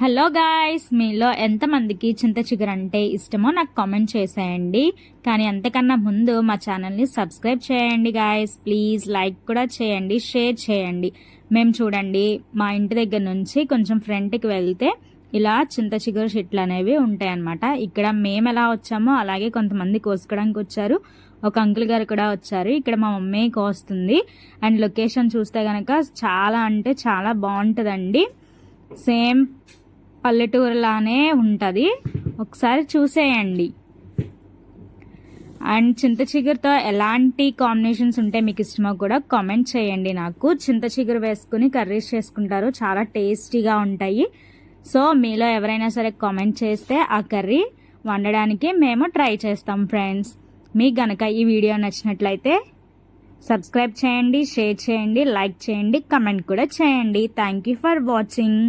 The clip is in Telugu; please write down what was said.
హలో గాయ్స్, మీలో ఎంతమందికి చింత చిగురు అంటే ఇష్టమో నాకు కామెంట్ చేసేయండి. కానీ అంతకన్నా ముందు మా ఛానల్ని సబ్స్క్రైబ్ చేయండి గాయ్స్. ప్లీజ్ లైక్ కూడా చేయండి, షేర్ చేయండి. మేము చూడండి, మా ఇంటి దగ్గర నుంచి కొంచెం ఫ్రంట్కి వెళ్తే ఇలా చింత చిగురు చెట్లు అనేవి ఉంటాయి అన్నమాట. ఇక్కడ మేము ఎలా వచ్చామో అలాగే కొంతమంది కోసుకోవడానికి వచ్చారు. ఒక అంకుల్ గారు కూడా వచ్చారు. ఇక్కడ మా మమ్మీ కోస్తుంది. అండ్ లొకేషన్ చూస్తే కనుక చాలా అంటే చాలా బాగుంటుందండి. సేమ్ పల్లెటూరులానే ఉంటుంది, ఒకసారి చూసేయండి. అండ్ చింత చిగురుతో ఎలాంటి కాంబినేషన్స్ ఉంటే మీకు ఇష్టమో కూడా కామెంట్ చేయండి. నాకు చింత చిగురు వేసుకుని కర్రీస్ చేసుకుంటారు, చాలా టేస్టీగా ఉంటాయి. సో మీలో ఎవరైనా సరే కామెంట్ చేస్తే ఆ కర్రీ వండడానికి మేము ట్రై చేస్తాం ఫ్రెండ్స్. మీకు గనక ఈ వీడియో నచ్చినట్లయితే సబ్స్క్రైబ్ చేయండి, షేర్ చేయండి, లైక్ చేయండి, కమెంట్ కూడా చేయండి. Thank you for watching.